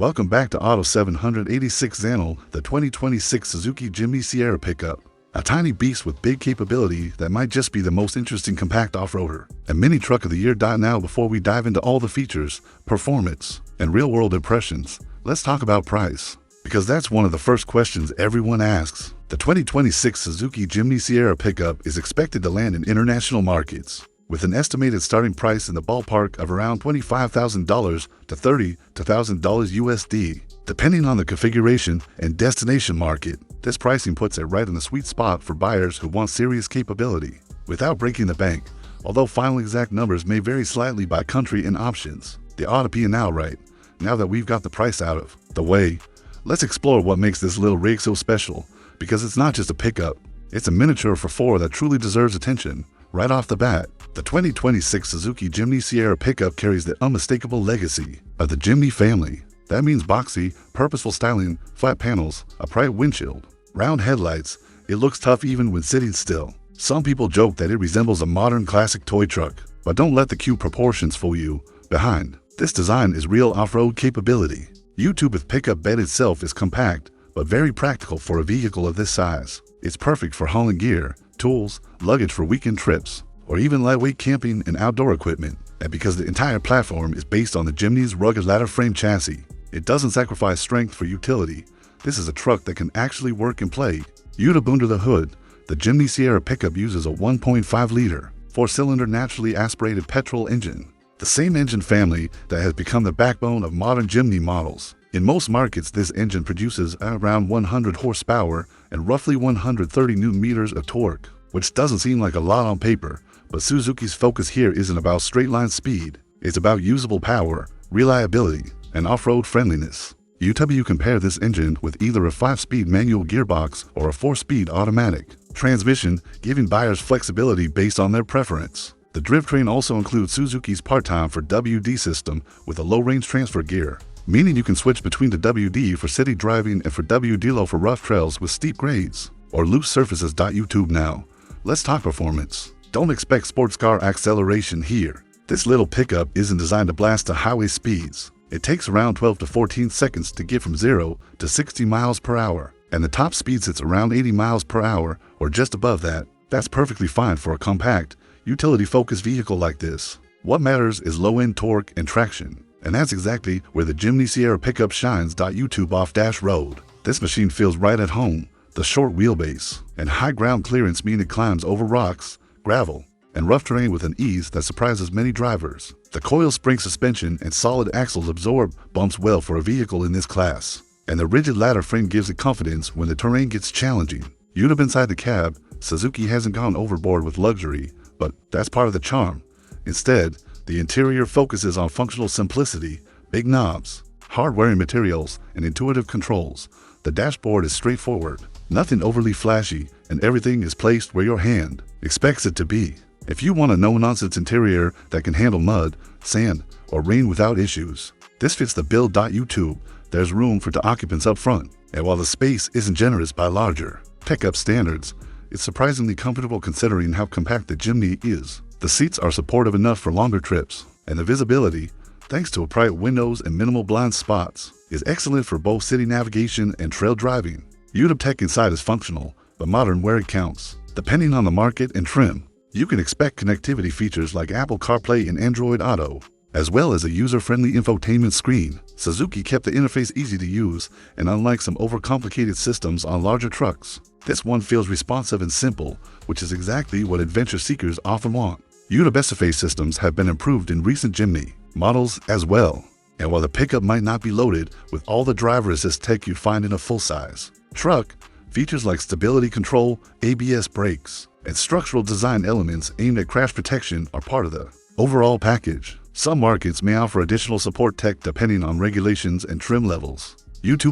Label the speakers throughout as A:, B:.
A: Welcome back to Auto 786 Channel, the 2026 Suzuki Jimny Sierra Pickup. A tiny beast with big capability that might just be the most interesting compact off-roader and mini truck of the year. Now, before we dive into all the features, performance, and real-world impressions, let's talk about price, because that's one of the first questions everyone asks. The 2026 Suzuki Jimny Sierra Pickup is expected to land in international markets, with an estimated starting price in the ballpark of around $25,000 to $30,000 USD, depending on the configuration and destination market. This pricing puts it right in the sweet spot for buyers who want serious capability without breaking the bank. Although final exact numbers may vary slightly by country and options, they ought to be an outright. Now that we've got the price out of the way, let's explore what makes this little rig so special, because it's not just a pickup, it's a miniature for four that truly deserves attention. Right off the bat, the 2026 Suzuki Jimny Sierra Pickup carries the unmistakable legacy of the Jimny family. That means boxy, purposeful styling, flat panels, a bright windshield, round headlights. It looks tough even when sitting still. Some people joke that it resembles a modern classic toy truck, but don't let the cute proportions fool you. Behind this design is real off-road capability. YouTube's pickup bed itself is compact, but very practical for a vehicle of this size. It's perfect for hauling gear, tools, luggage for weekend trips, or even lightweight camping and outdoor equipment. And because the entire platform is based on the Jimny's rugged ladder frame chassis, it doesn't sacrifice strength for utility. This is a truck that can actually work and play. Under the hood, the Jimny Sierra Pickup uses a 1.5-liter, 4-cylinder naturally aspirated petrol engine, the same engine family that has become the backbone of modern Jimny models. In most markets, this engine produces around 100 horsepower and roughly 130 Nm of torque, which doesn't seem like a lot on paper, but Suzuki's focus here isn't about straight-line speed. It's about usable power, reliability, and off-road friendliness. You compare this engine with either a 5-speed manual gearbox or a 4-speed automatic transmission, giving buyers flexibility based on their preference. The drivetrain also includes Suzuki's part-time for WD system with a low-range transfer gear, meaning you can switch between the WD for city driving and for WD low for rough trails with steep grades or loose surfaces. Now, let's talk performance. Don't expect sports car acceleration here. This little pickup isn't designed to blast to highway speeds. It takes around 12 to 14 seconds to get from 0 to 60 miles per hour, and the top speed sits around 80 miles per hour or just above that. That's perfectly fine for a compact, utility-focused vehicle like this. What matters is low-end torque and traction, and that's exactly where the Jimny Sierra Pickup shines. Off-road. This machine feels right at home. The short wheelbase and high ground clearance mean it climbs over rocks, gravel, and rough terrain with an ease that surprises many drivers. The coil spring suspension and solid axles absorb bumps well for a vehicle in this class, and the rigid ladder frame gives it confidence when the terrain gets challenging. Inside the cab, Suzuki hasn't gone overboard with luxury, but that's part of the charm. Instead, the interior focuses on functional simplicity, big knobs, hard-wearing materials, and intuitive controls. The dashboard is straightforward, nothing overly flashy, and everything is placed where your hand expects it to be. If you want a no-nonsense interior that can handle mud, sand, or rain without issues, this fits the bill. There's room for 2 occupants up front, and while the space isn't generous by larger pickup standards, it's surprisingly comfortable considering how compact the Jimny is. The seats are supportive enough for longer trips, and the visibility, thanks to bright windows and minimal blind spots, is excellent for both city navigation and trail driving. Tech inside is functional, but modern where it counts. Depending on the market and trim, you can expect connectivity features like Apple CarPlay and Android Auto, as well as a user-friendly infotainment screen. Suzuki kept the interface easy to use, and unlike some overcomplicated systems on larger trucks, this one feels responsive and simple, which is exactly what adventure seekers often want. Best-of-face systems have been improved in recent Jimny models as well, and while the pickup might not be loaded with all the driver assist tech you'd find in a full-size truck, features like stability control, ABS brakes, and structural design elements aimed at crash protection are part of the overall package. Some markets may offer additional support tech depending on regulations and trim levels.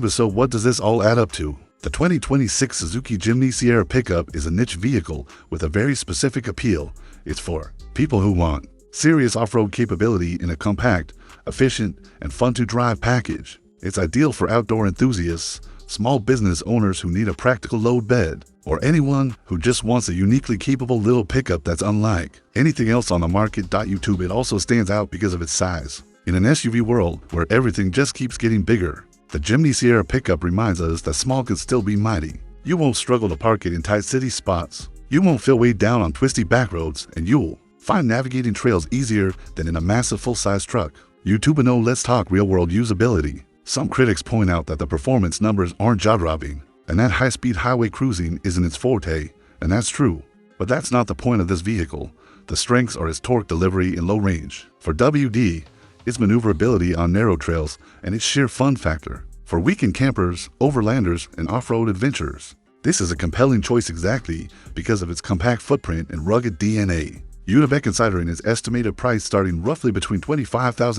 A: So what does this all add up to? The 2026 Suzuki Jimny Sierra Pickup is a niche vehicle with a very specific appeal. It's for people who want serious off-road capability in a compact, efficient, and fun-to-drive package. It's ideal for outdoor enthusiasts, small business owners who need a practical load bed, or anyone who just wants a uniquely capable little pickup that's unlike anything else on the market. It also stands out because of its size. In an SUV world where everything just keeps getting bigger, the Jimny Sierra Pickup reminds us that small can still be mighty. You won't struggle to park it in tight city spots. You won't feel weighed down on twisty back roads, and you'll find navigating trails easier than in a massive full-size truck. YouTube know let's talk real-world usability. Some critics point out that the performance numbers aren't jaw-dropping, and that high-speed highway cruising isn't its forte, and that's true. But that's not the point of this vehicle. The strengths are its torque delivery in low range. For WD, its maneuverability on narrow trails, and its sheer fun factor. For weekend campers, overlanders, and off-road adventurers, this is a compelling choice exactly because of its compact footprint and rugged DNA. Unibec considering its estimated price starting roughly between $25,000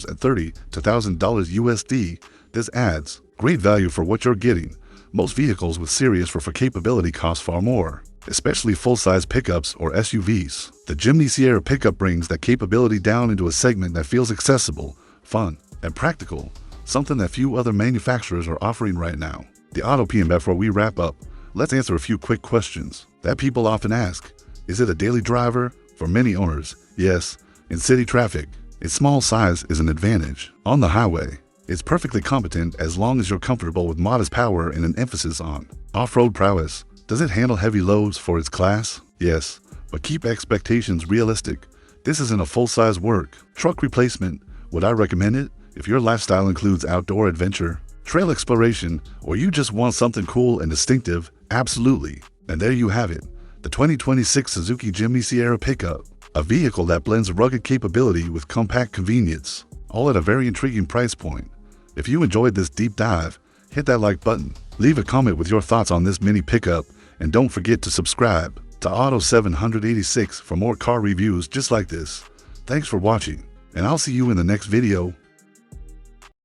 A: and $30,000 USD, this adds great value for what you're getting. Most vehicles with serious for capability cost far more, especially full-size pickups or SUVs. The Jimny Sierra Pickup brings that capability down into a segment that feels accessible, fun, and practical, something that few other manufacturers are offering right now. The Auto PM before we wrap up, let's answer a few quick questions that people often ask. Is it a daily driver? For many owners, yes. In city traffic, its small size is an advantage. On the highway, it's perfectly competent as long as you're comfortable with modest power and an emphasis on off-road prowess. Does it handle heavy loads for its class? Yes, but keep expectations realistic. This isn't a full-size work truck replacement. Would I recommend it? If your lifestyle includes outdoor adventure, trail exploration, or you just want something cool and distinctive, absolutely. And there you have it, the 2026 Suzuki Jimny Sierra Pickup, a vehicle that blends rugged capability with compact convenience, all at a very intriguing price point. If you enjoyed this deep dive, hit that like button, leave a comment with your thoughts on this mini pickup, and don't forget to subscribe to Auto 786 for more car reviews just like this. Thanks for watching, and I'll see you in the next video.